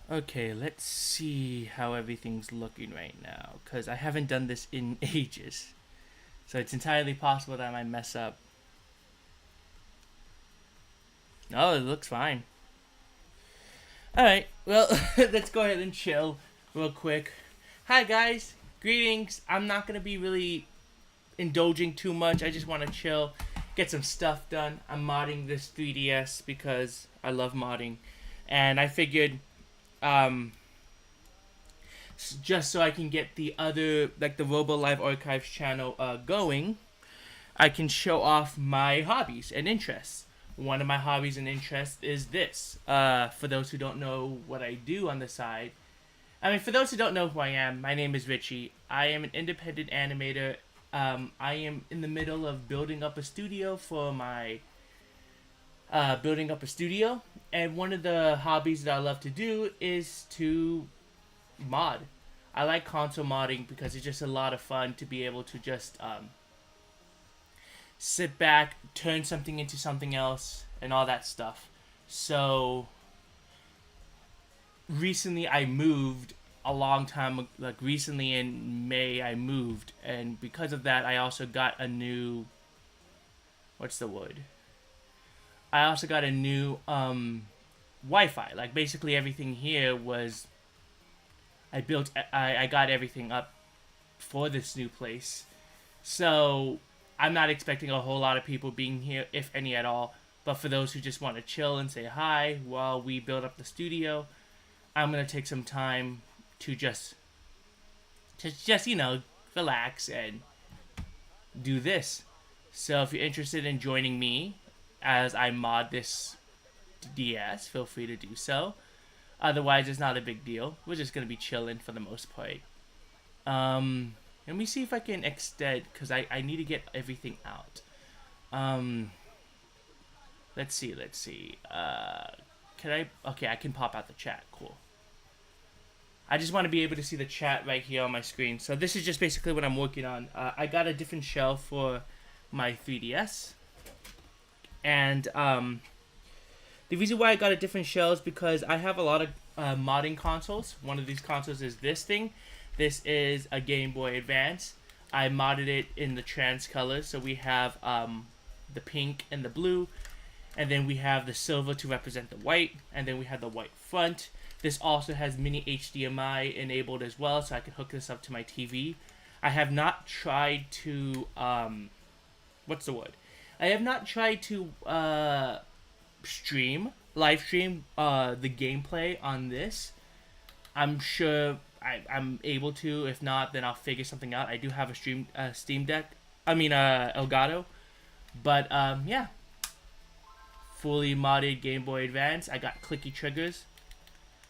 Okay, let's see how everything's looking right now, because I haven't done this in ages. So it's entirely possible that I might mess up. No, it looks fine. Alright, well, let's go ahead and chill real quick. Hi, guys. Greetings. I'm not going to be really indulging too much. I just want to chill, get some stuff done. I'm modding this 3DS because I love modding. And I figured, um, just so I can get the other, like the Robo Live Archives channel going, I can show off my hobbies and interests. One of my hobbies and interests is this. For those who don't know what I do on the side, for those who don't know who I am, my name is Rytchiee. I am an independent animator. I am in the middle of building up a studio for my and one of the hobbies that I love to do is to mod. I like console modding because it's just a lot of fun to be able to just sit back, turn something into something else, and all that stuff. So recently I moved a long time, like recently in May I moved, and because of that I also got a new, what's the word? I also got a new Wi-Fi. Like basically everything here was, I got everything up for this new place. So I'm not expecting a whole lot of people being here, if any at all. But for those who just want to chill and say hi while we build up the studio, I'm going to take some time to just relax and do this. So if you're interested in joining me as I mod this DS, feel free to do so. Otherwise, it's not a big deal. We're just going to be chilling for the most part. Let me see if I can extend, because I need to get everything out. Let's see. Can I? Okay, I can pop out the chat. Cool. I just want to be able to see the chat right here on my screen. So this is just basically what I'm working on. I got a different shell for my 3DS. And the reason why I got a different shell is because I have a lot of modding consoles. One of these consoles is this thing. This is a Game Boy Advance. I modded it in the trans colors. So we have the pink and the blue. And then we have the silver to represent the white. And then we have the white front. This also has mini HDMI enabled as well. So I can hook this up to my TV. I have not tried to... what's the word? I have not tried to live stream the gameplay on this. I'm sure I'm able to. If not, then I'll figure something out. I do have a Steam Deck. Elgato. But yeah, fully modded Game Boy Advance. I got clicky triggers,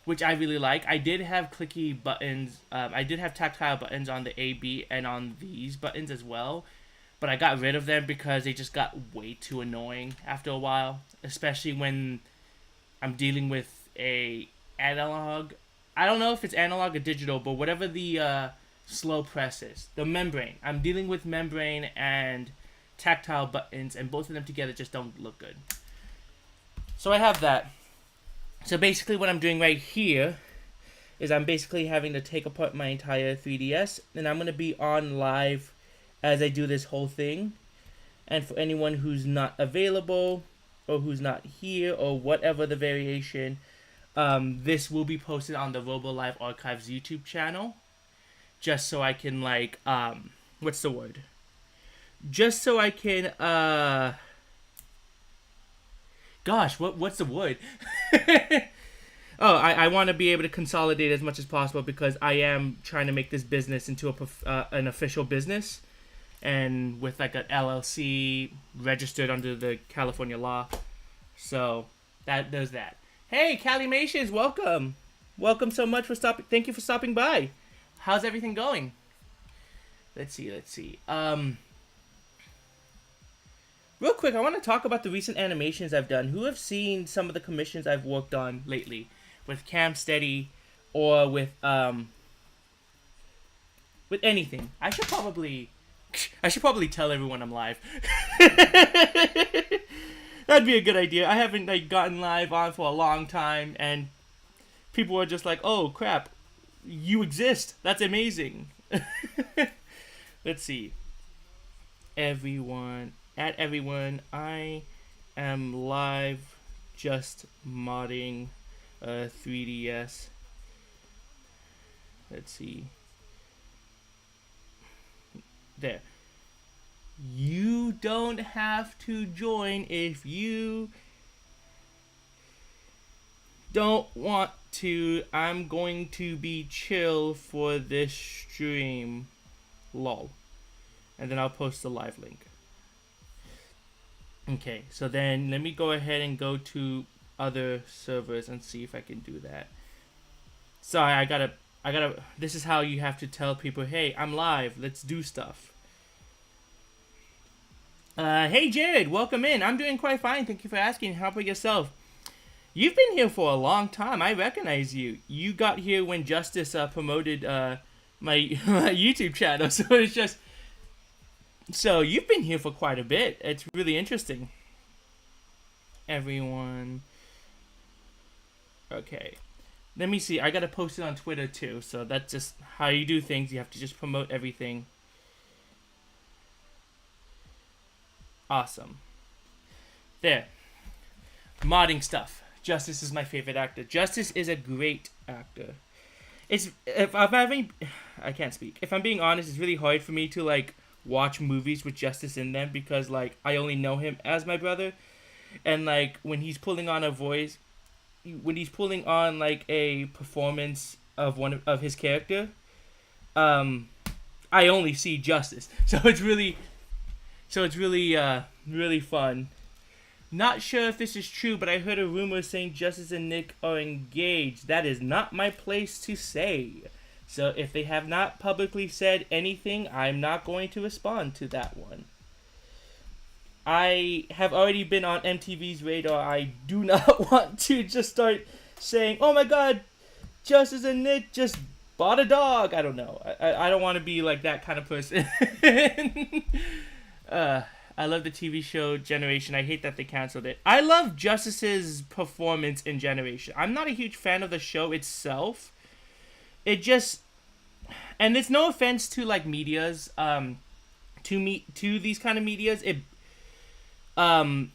which I really like. I did have clicky buttons. I did have tactile buttons on the A, B, and on these buttons as well. But I got rid of them because they just got way too annoying after a while. Especially when I'm dealing with a analog. I don't know if it's analog or digital, but whatever the slow press is. The membrane. I'm dealing with membrane and tactile buttons, and both of them together just don't look good. So I have that. So basically what I'm doing right here is I'm basically having to take apart my entire 3DS, and I'm going to be on live as I do this whole thing. And for anyone who's not available or who's not here or whatever the variation, this will be posted on the Robo Live Archives YouTube channel, just so I can what's the word? Just so I can gosh, what's the word? Oh, I want to be able to consolidate as much as possible because I am trying to make this business into an official business. And with like an LLC registered under the California law. So that does that. Hey, Calimations, welcome. Welcome so much for stopping. Thank you for stopping by. How's everything going? Let's see. Real quick, I want to talk about the recent animations I've done. Who have seen some of the commissions I've worked on lately with Cam Steady or with anything? I should probably tell everyone I'm live. That'd be a good idea. I haven't gotten live on for a long time, and people are just like, oh crap, you exist. That's amazing. Let's see. Everyone, I am live, just modding 3DS. Let's see. There. You don't have to join if you don't want to. I'm going to be chill for this stream. Lol. And then I'll post the live link. Okay, so then let me go ahead and go to other servers and see if I can do that. Sorry, I gotta, this is how you have to tell people, hey, I'm live, let's do stuff. Hey Jared, welcome in. I'm doing quite fine, thank you for asking. How about yourself? You've been here for a long time, I recognize you. You got here when Justice promoted my YouTube channel, so it's just... So, you've been here for quite a bit. It's really interesting. Everyone. Okay. Let me see. I gotta post it on Twitter too. So, that's just how you do things. You have to just promote everything. Awesome. There. Modding stuff. Justice is my favorite actor. Justice is a great actor. If I can't speak. If I'm being honest, it's really hard for me to, like, watch movies with Justice in them because, like, I only know him as my brother, and, like, when he's pulling on a voice, when he's pulling on, like, a performance of one of his character, I only see Justice, so it's really really fun. Not sure if this is true, but I heard a rumor saying Justice and Nick are engaged. That is not my place to say. So if they have not publicly said anything, I'm not going to respond to that one. I have already been on MTV's radar. I do not want to just start saying, oh my god, Justice and Nick just bought a dog. I don't know. I don't want to be like that kind of person. I love the TV show Generation. I hate that they canceled it. I love Justice's performance in Generation. I'm not a huge fan of the show itself. It just, and it's no offense to like medias, to these kind of medias. And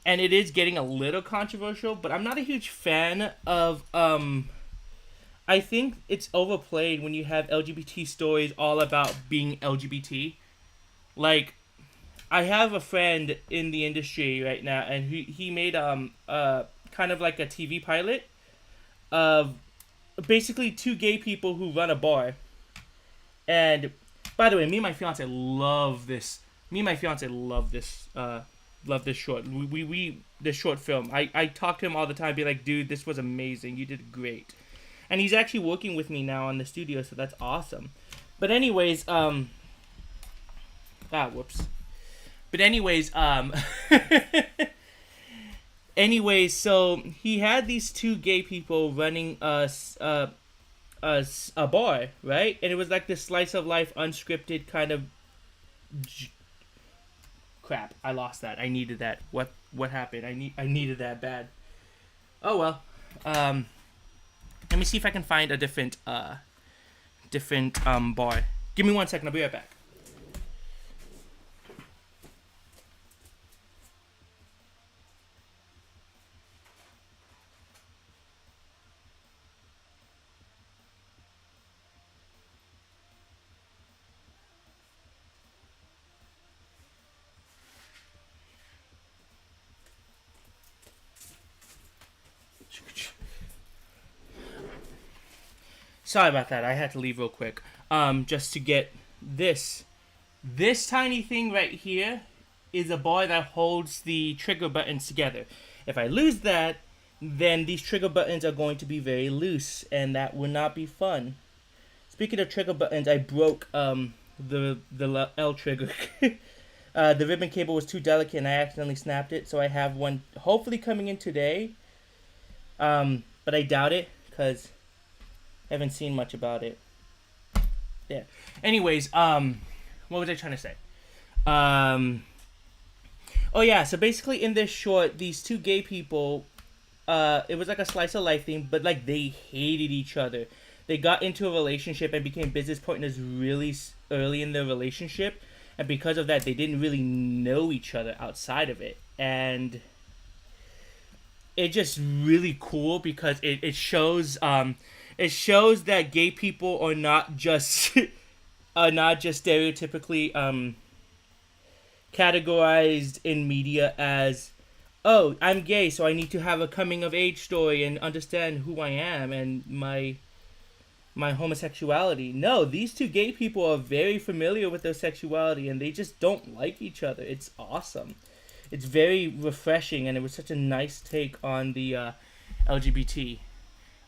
it is getting a little controversial, but I'm not a huge fan of. I think it's overplayed when you have LGBT stories all about being LGBT. Like, I have a friend in the industry right now, and he made kind of like a TV pilot of basically two gay people who run a bar. And by the way, me and my fiance love this. Love this short. This short film. I talk to him all the time, be like, dude, this was amazing. You did great. And he's actually working with me now on the studio, so that's awesome. But anyways, whoops. But anyways, anyways, so he had these two gay people running a bar, right? And it was like this slice of life, unscripted kind of. Crap! I lost that. I needed that. What happened? I needed that bad. Oh well. Let me see if I can find a different bar. Give me 1 second. I'll be right back. Sorry about that. I had to leave real quick. Just to get this. This tiny thing right here is a bar that holds the trigger buttons together. If I lose that, then these trigger buttons are going to be very loose, and that will not be fun. Speaking of trigger buttons, I broke the L trigger. The ribbon cable was too delicate, and I accidentally snapped it. So I have one hopefully coming in today. But I doubt it because I haven't seen much about it. Yeah. Anyways, what was I trying to say? Oh yeah, so basically in this short, these two gay people it was like a slice of life thing, but like they hated each other. They got into a relationship and became business partners really early in their relationship, and because of that, they didn't really know each other outside of it, and it's just really cool because it shows that gay people are not just are not just stereotypically categorized in media as, oh, I'm gay, so I need to have a coming of age story and understand who I am and my homosexuality. No, these two gay people are very familiar with their sexuality and they just don't like each other. It's awesome. It's very refreshing, and it was such a nice take on the LGBT.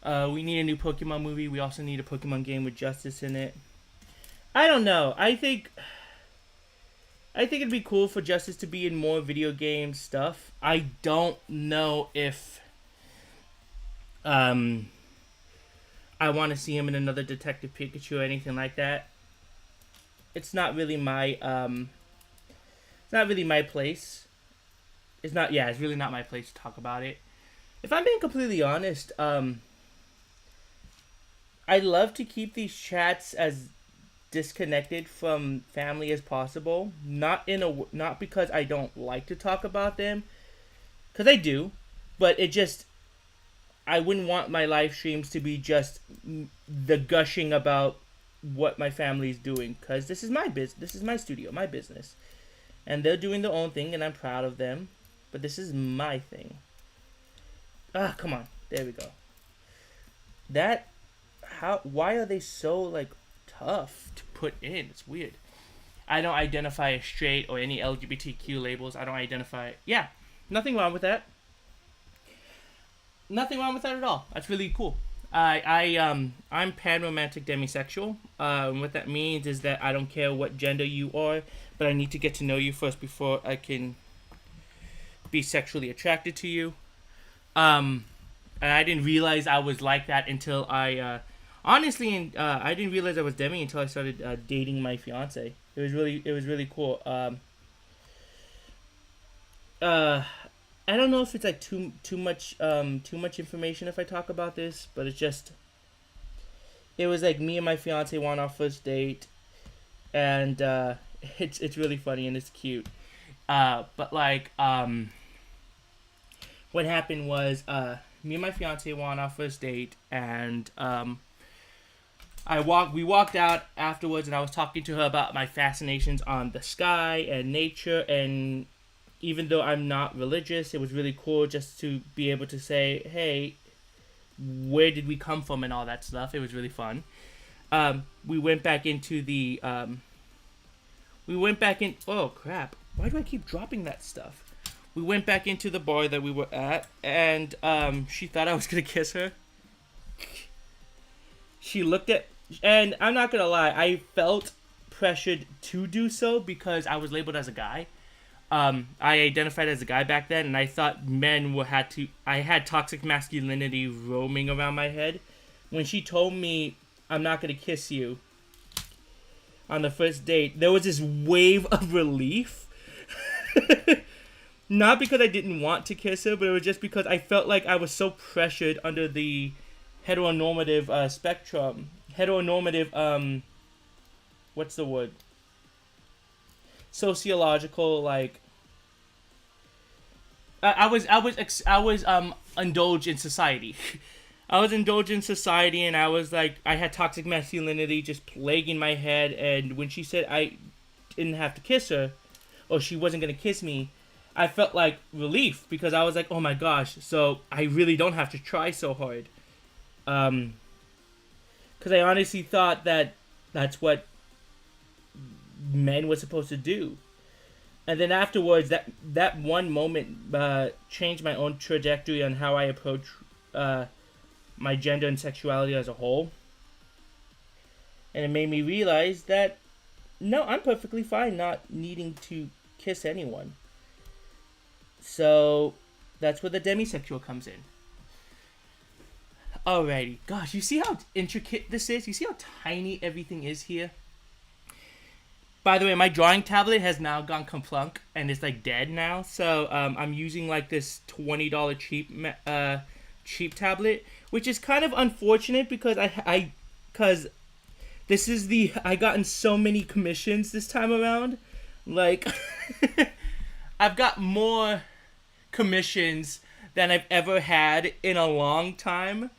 We need a new Pokemon movie. We also need a Pokemon game with Justice in it. I don't know. I think it'd be cool for Justice to be in more video game stuff. I don't know if I want to see him in another Detective Pikachu or anything like that. It's not really my place. It's really not my place to talk about it. If I'm being completely honest, I love to keep these chats as disconnected from family as possible. Not because I don't like to talk about them, because I do, but I wouldn't want my live streams to be just the gushing about what my family's doing, because this is my business. This is my studio, my business, and they're doing their own thing, and I'm proud of them. But this is my thing. Ah, come on. There we go. Why are they so, like, tough to put in? It's weird. I don't identify as straight or any LGBTQ labels. I don't identify... Yeah, nothing wrong with that. Nothing wrong with that at all. That's really cool. I'm pan-romantic demisexual. What that means is that I don't care what gender you are, but I need to get to know you first before I can be sexually attracted to you. And I didn't realize I was like that until I honestly I didn't realize I was demi until I started dating my fiance. It was really cool. I don't know if it's like too much information if I talk about this, but it was like me and my fiance went on our first date, and it's really funny and it's cute. But like what happened was me and my fiance went on our first date, and we walked out afterwards, and I was talking to her about my fascinations on the sky and nature, and even though I'm not religious, it was really cool just to be able to say, hey, where did we come from and all that stuff. It was really fun. We went back into the oh crap, why do I keep dropping that stuff? We went back into the bar that we were at, and she thought I was gonna kiss her. She looked at, and I'm not gonna lie, I felt pressured to do so because I was labeled as a guy. I identified as a guy back then, and I thought I had toxic masculinity roaming around my head. When she told me, I'm not gonna kiss you on the first date, there was this wave of relief. Not because I didn't want to kiss her, but it was just because I felt like I was so pressured under the heteronormative spectrum. Heteronormative, what's the word? Sociological, like... I was indulged in society. I was indulged in society, and I was like, I had toxic masculinity just plaguing my head, and when she said I didn't have to kiss her, or she wasn't going to kiss me, I felt like relief, because I was like, oh my gosh, so I really don't have to try so hard. Because I honestly thought that that's what men were supposed to do. And then afterwards, that one moment changed my own trajectory on how I approach my gender and sexuality as a whole. And it made me realize that, no, I'm perfectly fine not needing to kiss anyone. So that's where the demisexual comes in. Alrighty. Gosh, you see how intricate this is? You see how tiny everything is here? By the way, my drawing tablet has now gone kaplunk and it's like dead now. So I'm using like this $20 cheap tablet, which is kind of unfortunate because because this is I gotten so many commissions this time around. Like I've got more commissions than I've ever had in a long time,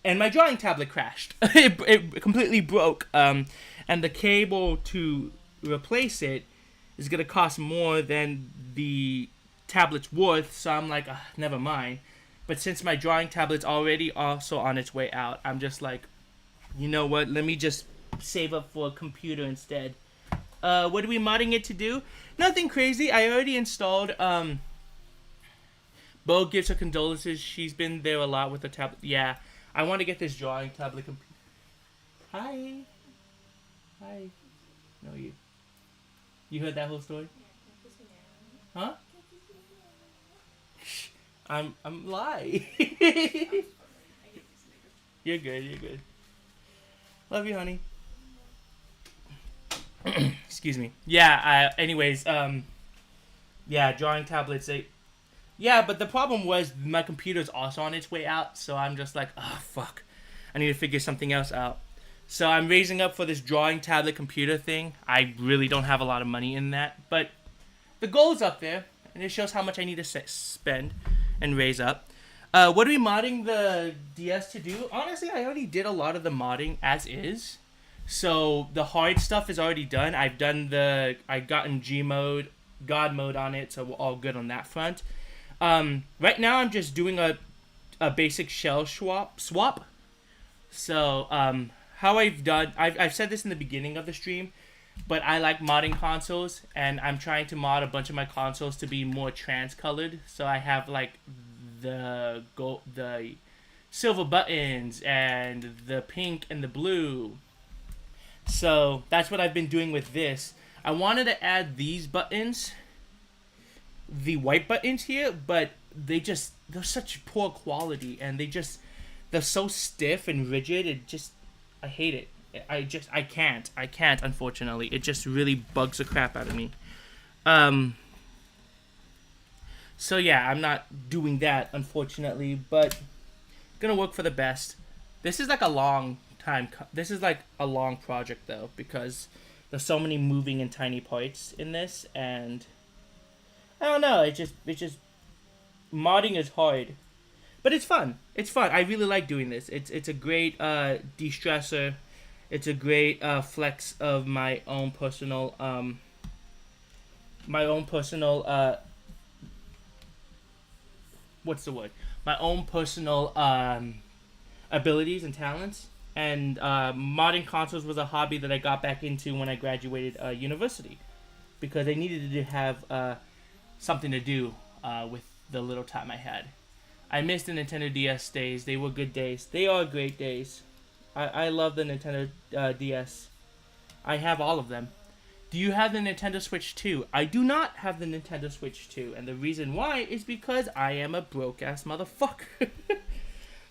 and my drawing tablet crashed. It completely broke. And the cable to replace it is gonna cost more than the tablet's worth. So I'm like, never mind. But since my drawing tablet's already also on its way out, I'm just like, you know what? Let me just save up for a computer instead. What are we modding it to do? Nothing crazy. I already installed. Bo gives her condolences. She's been there a lot with the tablet. Yeah, I want to get this drawing tablet. Hi. Hi. No, you. You heard that whole story? Huh? I'm lie. You're good. You're good. Love you, honey. Excuse me. Yeah. Anyways. Yeah. Drawing tablets. Yeah, but the problem was my computer's also on its way out, so I'm just like, oh fuck, I need to figure something else out. So I'm raising up for this drawing tablet computer thing. I really don't have a lot of money in that, but the goal's up there, and it shows how much I need to spend and raise up. What are we modding the DS to do? Honestly, I already did a lot of the modding as is. So the hard stuff is already done. I've gotten G mode, God mode on it, so we're all good on that front. Right now I'm just doing a basic shell swap. So, how I've said this in the beginning of the stream, but I like modding consoles, and I'm trying to mod a bunch of my consoles to be more trans-colored. So I have like the silver buttons and the pink and the blue. So that's what I've been doing with this. I wanted to add these buttons, the white buttons here, but they're such poor quality, and they're so stiff and rigid. I hate it. I can't, unfortunately. It just really bugs the crap out of me. So yeah, I'm not doing that, unfortunately, but gonna work for the best. This is like a long project though, because there's so many moving and tiny parts in this, and I don't know, it just modding is hard. But it's fun. It's fun. I really like doing this. It's a great de-stressor. It's a great flex of my own personal what's the word? My own personal abilities and talents. And modding consoles was a hobby that I got back into when I graduated university, because I needed to have something to do with the little time I had. I missed the Nintendo DS days. They were good days. They are great days. I love the Nintendo DS. I have all of them. Do you have the Nintendo Switch 2? I do not have the Nintendo Switch 2, and the reason why is because I am a broke-ass motherfucker.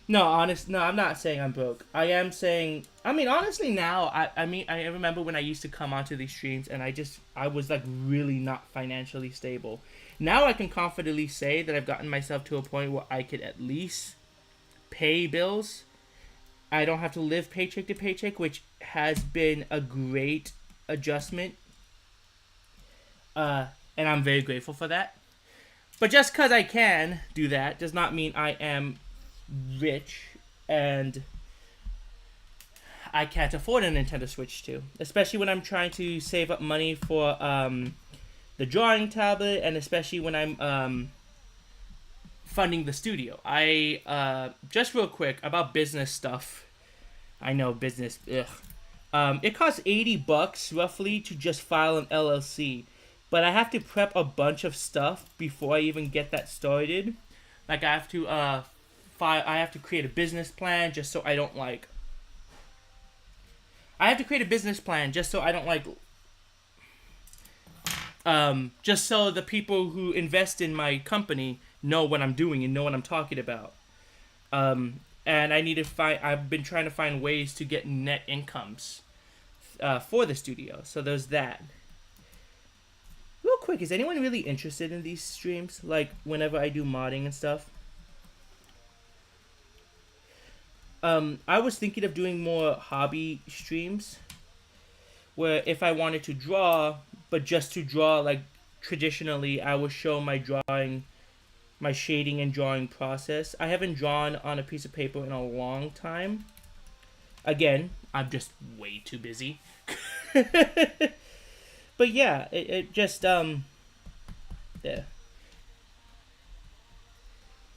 No, I'm not saying I'm broke. I am saying, honestly now, I remember when I used to come onto these streams, and I was like really not financially stable. Now I can confidently say that I've gotten myself to a point where I could at least pay bills. I don't have to live paycheck to paycheck, which has been a great adjustment. And I'm very grateful for that. But just because I can do that does not mean I am rich and I can't afford a Nintendo Switch 2. Especially when I'm trying to save up money for the drawing tablet, and especially when I'm funding the studio. Just real quick about business stuff. I know business, ugh. It costs $80 roughly to just file an LLC, but I have to prep a bunch of stuff before I even get that started. Like I have to create a business plan just so I don't like. Just so the people who invest in my company know what I'm doing and know what I'm talking about. And I've been trying to find ways to get net incomes for the studio. So there's that. quick, is anyone really interested in these streams? Like, whenever I do modding and stuff? I was thinking of doing more hobby streams, where if I wanted to draw, but just to draw, like, traditionally, I would show my drawing, my shading and drawing process. I haven't drawn on a piece of paper in a long time. Again, I'm just way too busy. But yeah, it just, yeah.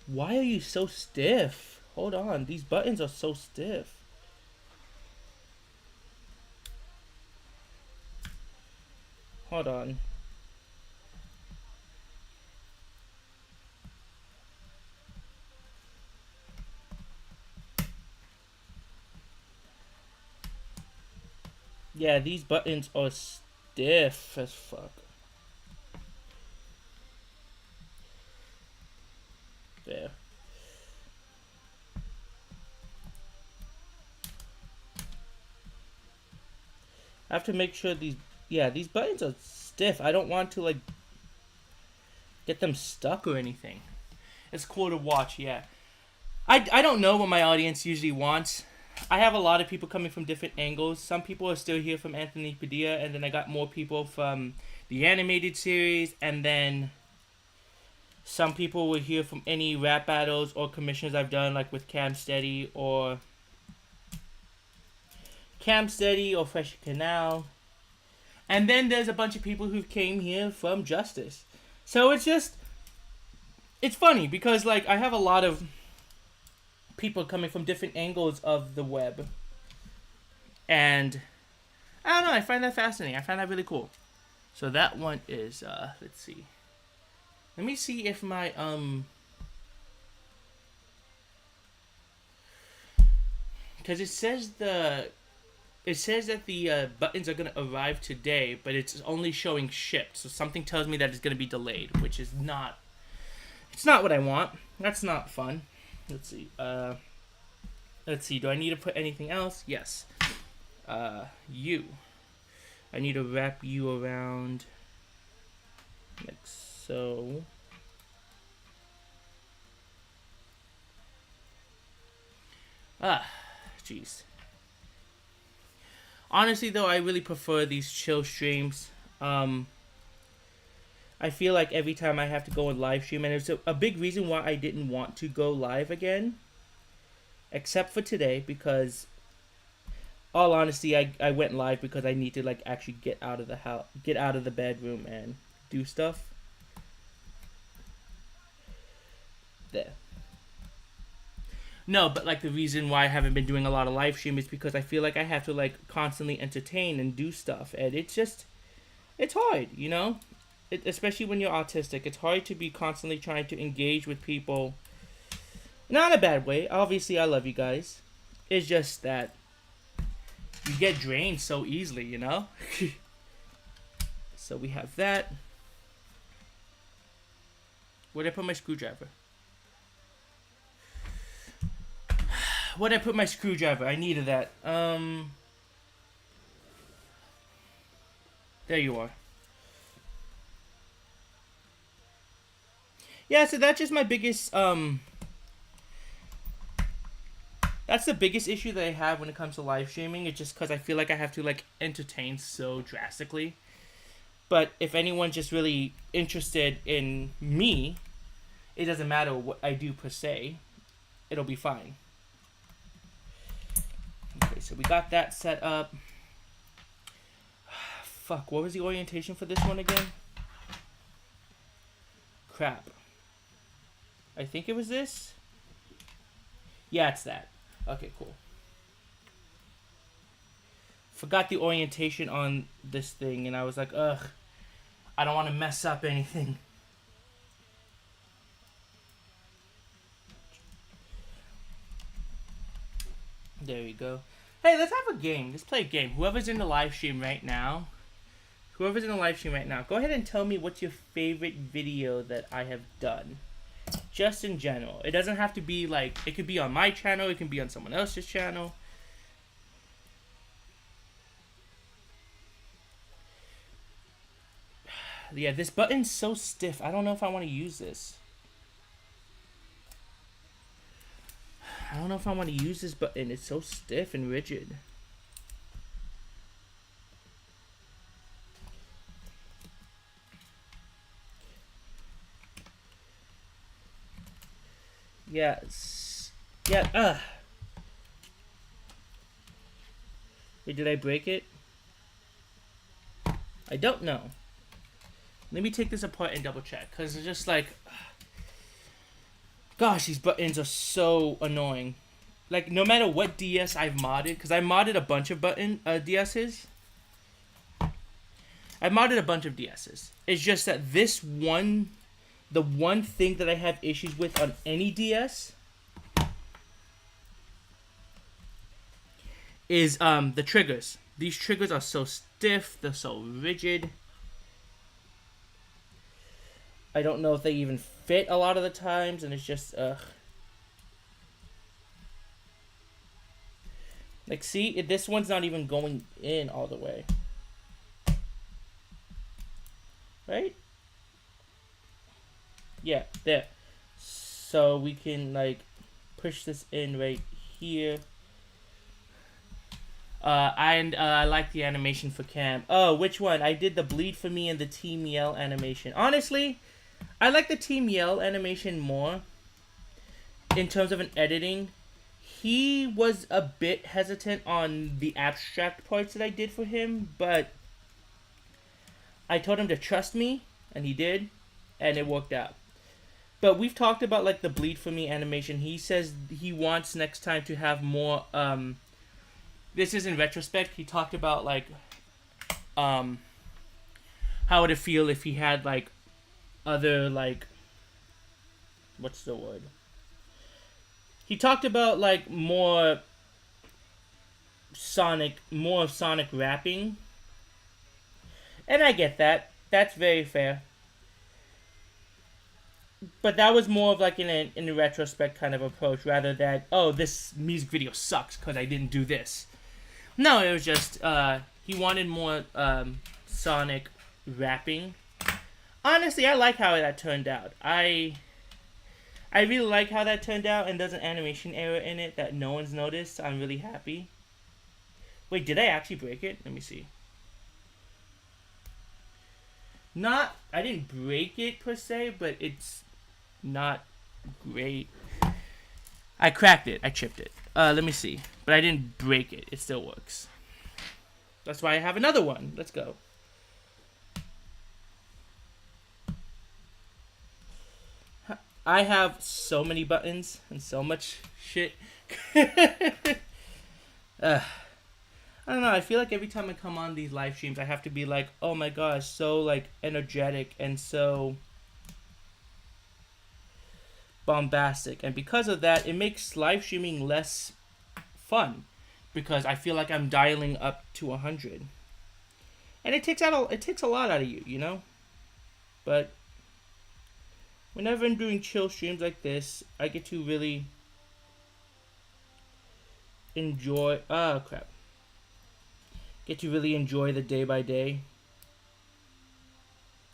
Why are you so stiff? Hold on, these buttons are so stiff. Hold on. Yeah, these buttons are stiff as fuck. There. I have to make sure these, yeah, these buttons are stiff. I don't want to, like, get them stuck or anything. It's cool to watch, yeah. I don't know what my audience usually wants. I have a lot of people coming from different angles. Some people are still here from Anthony Padilla, and then I got more people from the animated series, and then some people were here from any rap battles or commissions I've done, like with Cam Steady or Fresh Canal. And then there's a bunch of people who came here from Justice. So it's just, it's funny because, like, I have a lot of people coming from different angles of the web. And I don't know, I find that fascinating. I find that really cool. So that one is, let's see. Let me see if my, because it says that the buttons are going to arrive today, but it's only showing shipped. So something tells me that it's going to be delayed, which is not, it's not what I want. That's not fun. Let's see. Let's see. Do I need to put anything else? Yes. You. I need to wrap you around like so. Jeez. Honestly, though, I really prefer these chill streams. I feel like every time I have to go and live stream, and it's a big reason why I didn't want to go live again, except for today, because, all honesty, I went live because I need to, like, actually get out of the house, get out of the bedroom and do stuff. There. No, but, like, the reason why I haven't been doing a lot of live stream is because I feel like I have to, like, constantly entertain and do stuff, and it's just, it's hard, you know? Especially when you're autistic, it's hard to be constantly trying to engage with people. Not in a bad way. Obviously, I love you guys. It's just that you get drained so easily, you know? So we have that. Where'd I put my screwdriver? Where'd I put my screwdriver? I needed that. There you are. Yeah, so that's just my biggest, that's the biggest issue that I have when it comes to live streaming. It's just because I feel like I have to, like, entertain so drastically. But if anyone's just really interested in me, it doesn't matter what I do per se. It'll be fine. Okay, so we got that set up. Fuck, what was the orientation for this one again? Crap. I think it was this. Yeah, it's that. Okay, cool. Forgot the orientation on this thing, and I was like, ugh, I don't want to mess up anything. There you go. Hey, let's have a game. Let's play a game. Whoever's in the live stream right now, go ahead and tell me what's your favorite video that I have done. Just in general. It doesn't have to be like, it could be on my channel, it can be on someone else's channel. Yeah, this button's so stiff. I don't know if I want to use this. I don't know if I want to use this button. It's so stiff and rigid. Yes. Yeah. Wait, did I break it? I don't know. Let me take this apart and double check. Because it's just like... Gosh, these buttons are so annoying. Like, no matter what DS I've modded... Because I modded a bunch of DSs. I modded a bunch of DSs. It's just that this one... The one thing that I have issues with on any DS... is the triggers. These triggers are so stiff. They're so rigid. I don't know if they even fit a lot of the times, and it's just, Like, see? This one's not even going in all the way. Right? Yeah, there. So we can, like, push this in right here. I like the animation for Cam. Oh, which one? I did the Bleed For Me and the Team Yell animation. Honestly, I like the Team Yell animation more in terms of an editing. He was a bit hesitant on the abstract parts that I did for him, but I told him to trust me, and he did, and it worked out. But we've talked about, like, the Bleed For Me animation. He says he wants next time to have more, this is in retrospect. He talked about, like, how would it feel if he had, like, other, like, what's the word? He talked about, like, more Sonic rapping. And I get that. That's very fair. But that was more of, like, in a retrospect kind of approach, rather than, oh, this music video sucks because I didn't do this. No, it was just, he wanted more, Sonic rapping. Honestly, I like how that turned out. I really like how that turned out, and there's an animation error in it that no one's noticed. I'm really happy. Wait, did I actually break it? Let me see. I didn't break it per se, but it's not great. I cracked it. I chipped it. Let me see. But I didn't break it. It still works. That's why I have another one. Let's go. I have so many buttons and so much shit. I don't know. I feel like every time I come on these live streams, I have to be like, oh my gosh, so, like, energetic and so bombastic. And because of that, it makes live streaming less fun, because I feel like I'm dialing up to 100, and it takes a lot out of you, you know. But whenever I'm doing chill streams like this, I get to really enjoy. Get to really enjoy the day by day.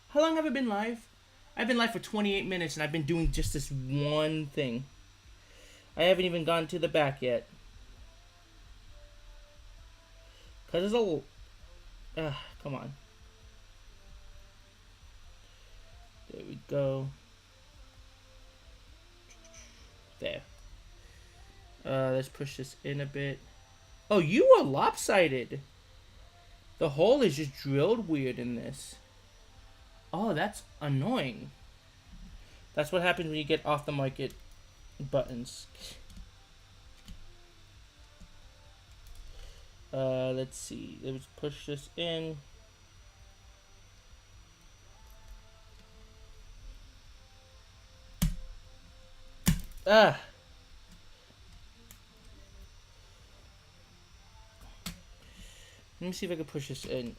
How long have I been live? I've been live for 28 minutes, and I've been doing just this one thing. I haven't even gone to the back yet. Because there's a... come on. There we go. There. Let's push this in a bit. Oh, you are lopsided. The hole is just drilled weird in this. Oh, that's annoying. That's what happens when you get off the market buttons. Let's see. Let's push this in. Let me see if I can push this in.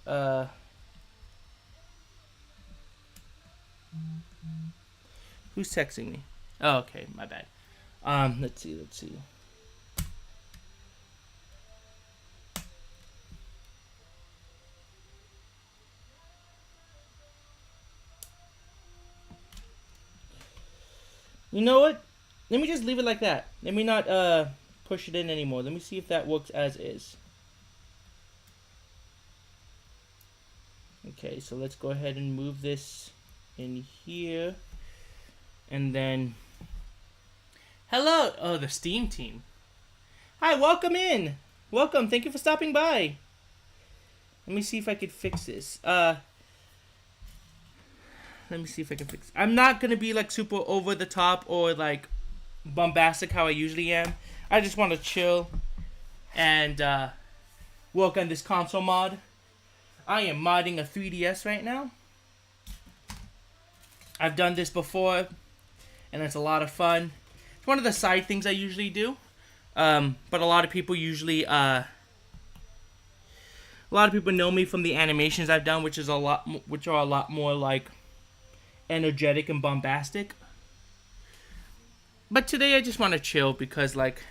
Who's texting me? Oh, okay, my bad. Let's see. You know what? Let me just leave it like that. Let me not push it in anymore. Let me see if that works as is. Okay, so let's go ahead and move this in here. And then... Hello! Oh, the Steam team. Hi, welcome in! Welcome, thank you for stopping by. Let me see if I could fix this. Let me see if I can fix it. I'm not gonna be like super over the top or like bombastic how I usually am. I just want to chill and work on this console mod. I am modding a 3DS right now. I've done this before, and it's a lot of fun. It's one of the side things I usually do, but a lot of people usually, a lot of people know me from the animations I've done, which are a lot more like energetic and bombastic. But today I just want to chill because, like,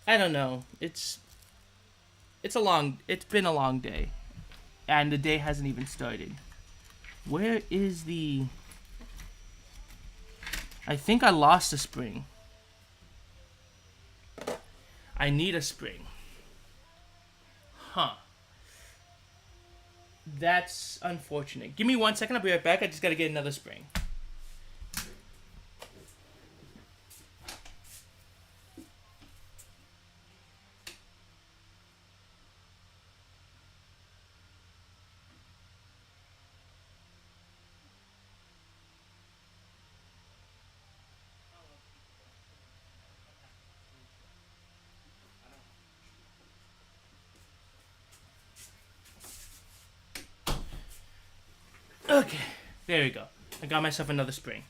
I don't know. It's been a long day, and the day hasn't even started. Where is the... I think I lost a spring. I need a spring. Huh. That's unfortunate. Give me 1 second, I'll be right back. I just gotta get another spring. Okay, there we go. I got myself another spring.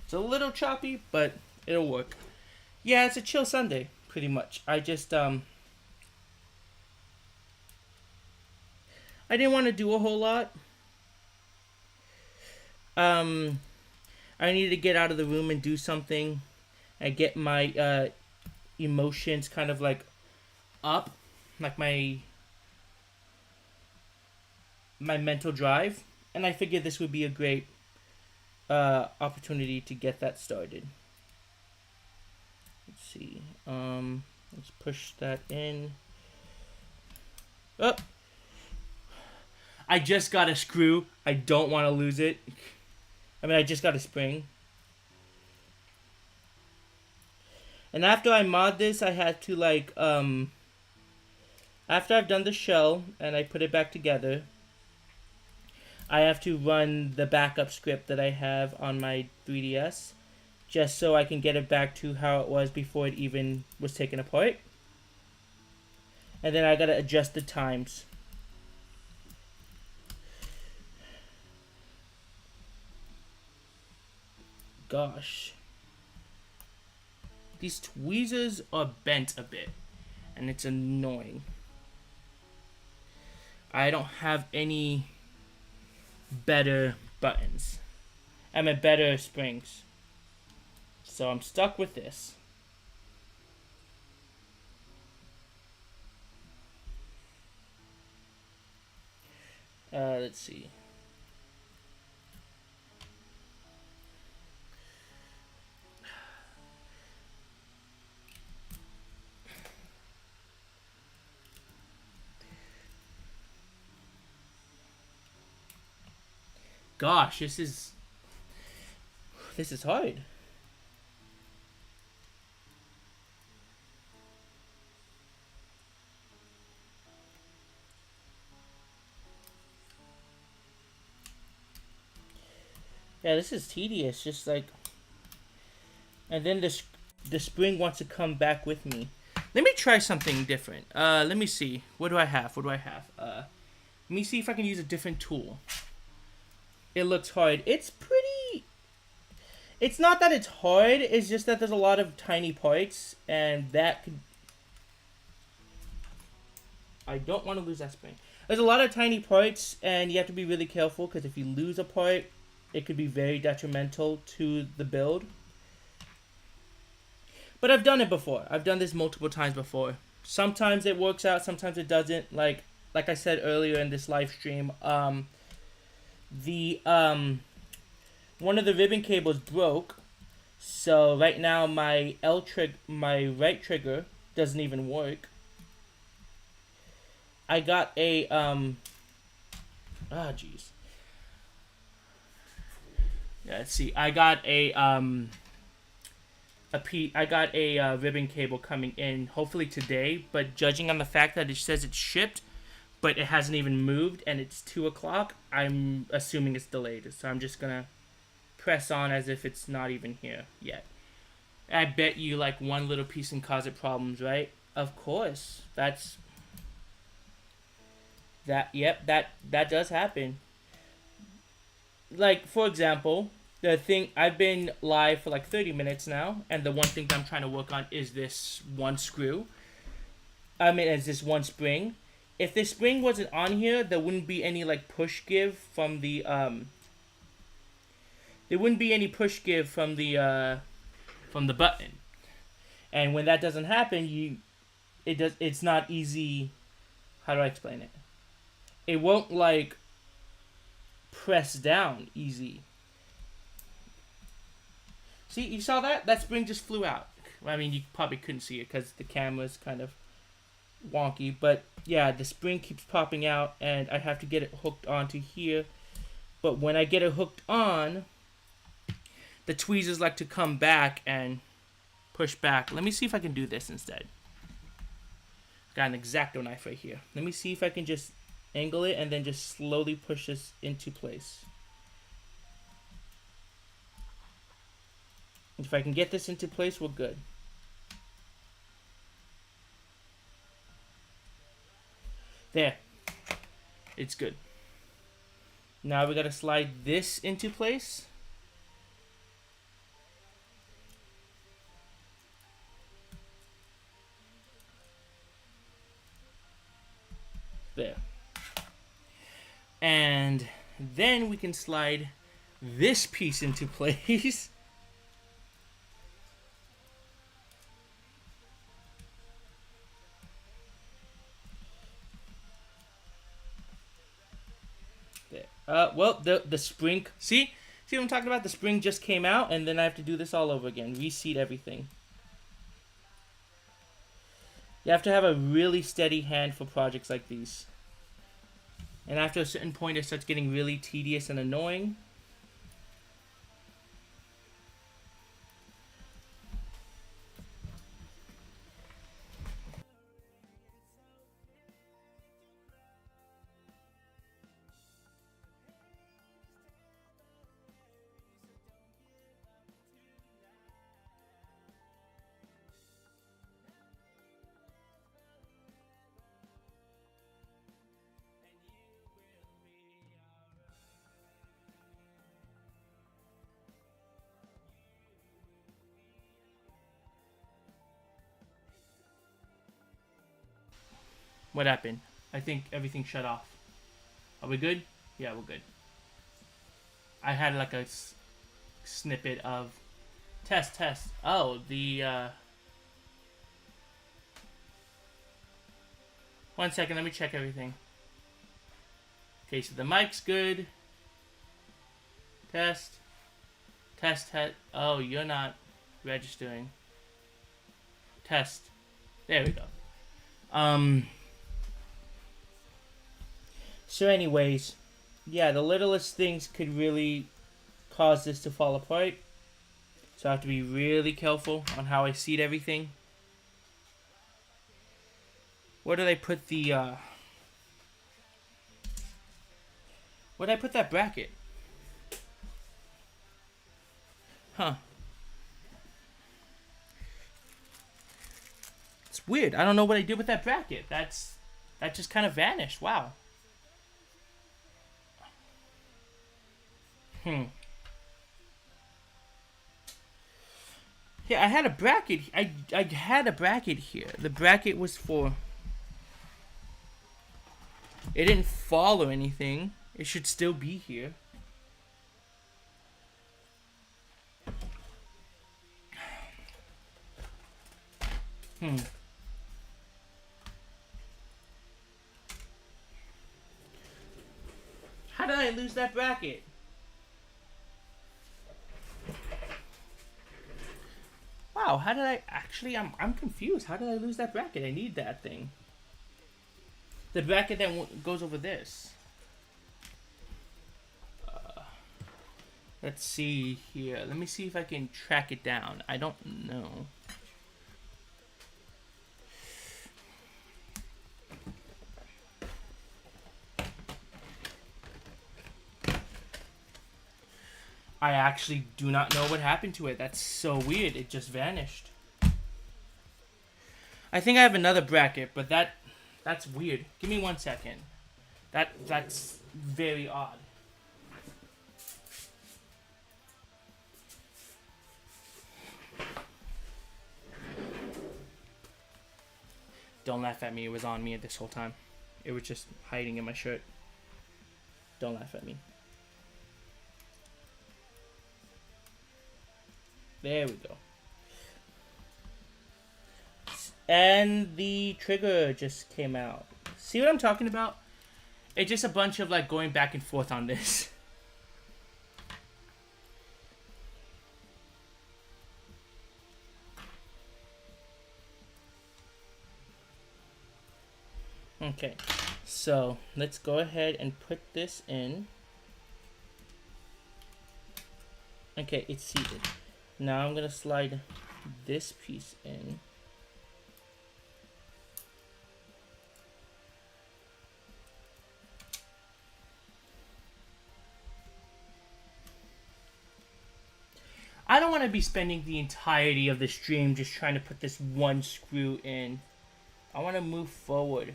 It's a little choppy, but it'll work. Yeah, it's a chill Sunday, pretty much. I just, I didn't want to do a whole lot. I needed to get out of the room and do something and get my, emotions kind of, like, up. Like, my mental drive. And I figured this would be a great opportunity to get that started. Let's see. Let's push that in. Oh! I just got a screw. I don't want to lose it. I mean, I just got a spring. And after I mod this, I had to, like, after I've done the shell and I put it back together, I have to run the backup script that I have on my 3DS just so I can get it back to how it was before it even was taken apart. And then I gotta adjust the times. Gosh. These tweezers are bent a bit, and it's annoying. I don't have any better buttons. I mean, better springs. So I'm stuck with this. Let's see. Gosh, this is hard. Yeah, this is tedious. Just like, and then the spring wants to come back with me. Let me try something different. Let me see. What do I have? Let me see if I can use a different tool. It looks hard. It's pretty... It's not that it's hard, it's just that there's a lot of tiny parts, and that could... I don't want to lose that spring. There's a lot of tiny parts, and you have to be really careful, because if you lose a part, it could be very detrimental to the build. But I've done it before. I've done this multiple times before. Sometimes it works out, sometimes it doesn't. Like I said earlier in this live stream, one of the ribbon cables broke. So right now my my right trigger doesn't even work. I got a jeez. Yeah, let's see. I got a ribbon cable coming in hopefully today, but judging on the fact that it says it's shipped, but it hasn't even moved and it's 2 o'clock, I'm assuming it's delayed. So I'm just gonna press on as if it's not even here yet. I bet you like one little piece can cause it problems, right? Of course. Yep, that does happen. Like, for example, the thing, I've been live for like 30 minutes now, and the one thing that I'm trying to work on is this one screw. Is this one spring. If this spring wasn't on here, there wouldn't be any like push give from the button. And when that doesn't happen, it's not easy. How do I explain it? It won't like press down easy. See, you saw that? That spring just flew out. I mean, you probably couldn't see it because the camera's kind of wonky. But yeah, the spring keeps popping out and I have to get it hooked onto here. But when I get it hooked on, the tweezers like to come back and push back. Let me see if I can do this instead. Got an X-Acto knife right here. Let me see if I can just angle it and then just slowly push this into place. If I can get this into place, we're good. There. It's good. Now we gotta slide this into place. There. And then we can slide this piece into place. There. Well, the spring, see what I'm talking about? The spring just came out, and then I have to do this all over again, reseat everything. You have to have a really steady hand for projects like these. And after a certain point, it starts getting really tedious and annoying. What happened? I think everything shut off. Are we good? Yeah, we're good. I had like a snippet of test. Oh, the 1 second, let me check everything. Okay, so the mic's good. Test. Oh, you're not registering. Test. There we go. So anyways, yeah, the littlest things could really cause this to fall apart. So I have to be really careful on how I seat everything. Where did I put the, where did I put that bracket? Huh. It's weird. I don't know what I did with that bracket. That just kind of vanished. Wow. Yeah, I had a bracket. I had a bracket here. The bracket was for... It didn't fall or anything. It should still be here. How did I lose that bracket? Wow, how did I actually? I'm confused. How did I lose that bracket? I need that thing. The bracket that goes over this. Let's see here. Let me see if I can track it down. I don't know. I actually do not know what happened to it. That's so weird. It just vanished. I think I have another bracket, but that's weird. Give me 1 second. That's very odd. Don't laugh at me. It was on me this whole time. It was just hiding in my shirt. Don't laugh at me. There we go. And the trigger just came out. See what I'm talking about? It's just a bunch of like going back and forth on this. Okay, so let's go ahead and put this in. Okay, it's seated. Now I'm gonna slide this piece in. I don't want to be spending the entirety of the stream just trying to put this one screw in. I want to move forward.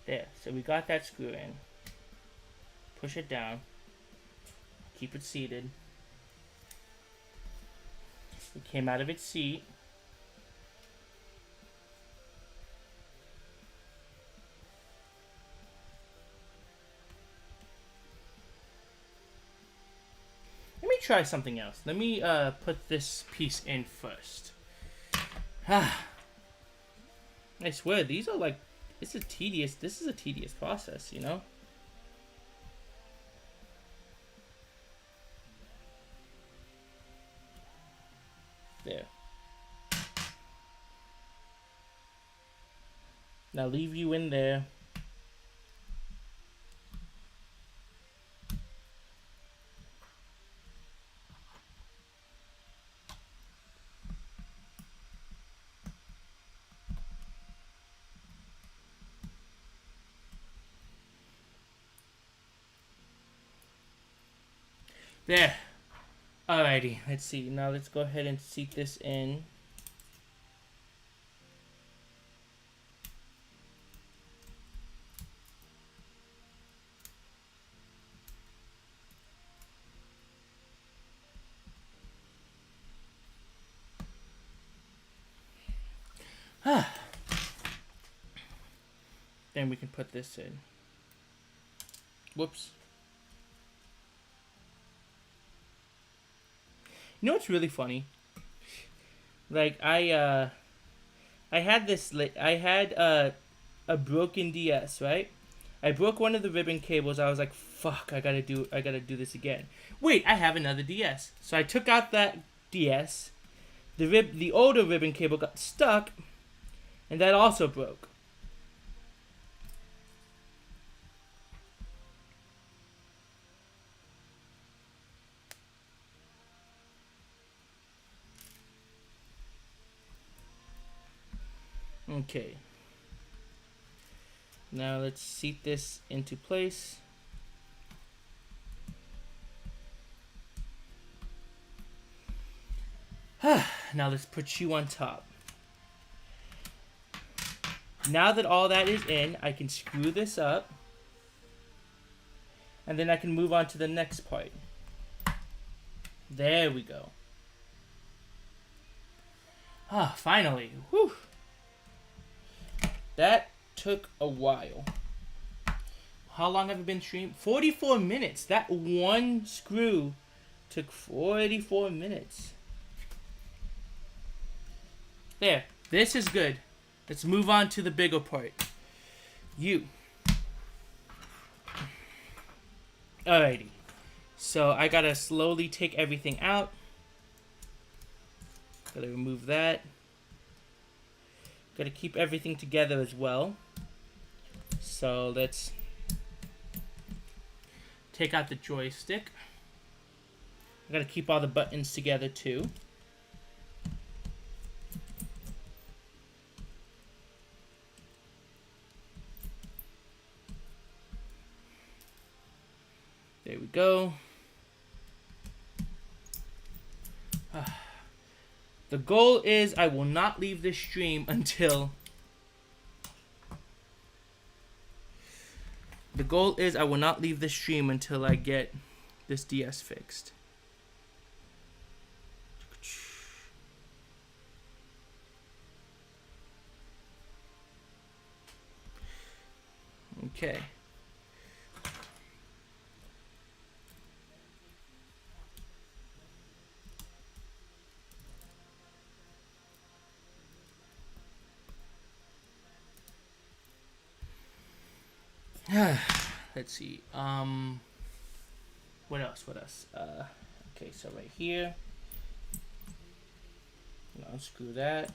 There, so we got that screw in. Push it down. Keep it seated. It came out of its seat. Let me try something else. Let me put this piece in first. I swear, these are like, this is a tedious process, you know? There. Now leave you in there. There. Alrighty, let's see. Now let's go ahead and seat this in. Then we can put this in. Whoops. You know what's really funny? Like I had this. I had a broken DS, right? I broke one of the ribbon cables. I was like, "Fuck! I gotta do this again." Wait, I have another DS. So I took out that DS. The older ribbon cable got stuck, and that also broke. Okay. Now let's seat this into place. Now let's put you on top. Now that all that is in, I can screw this up. And then I can move on to the next part. There we go. Finally. Whew. That took a while. How long have I been streaming? 44 minutes. That one screw took 44 minutes. There. This is good. Let's move on to the bigger part. Alrighty. So I gotta slowly take everything out. Gotta remove that. Gotta keep everything together as well. So let's take out the joystick. I gotta keep all the buttons together too. There we go. The goal is I will not leave this stream until... The goal is I will not leave this stream until I get this DS fixed. Okay. Let's see. What else? Okay, so right here. Unscrew that.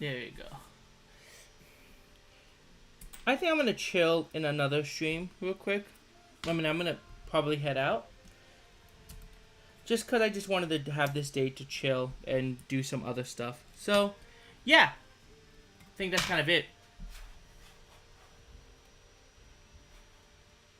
There you go. I think I'm gonna chill in another stream real quick. I mean, I'm gonna probably head out. Just cause I just wanted to have this day to chill and do some other stuff. So, yeah. I think that's kind of it.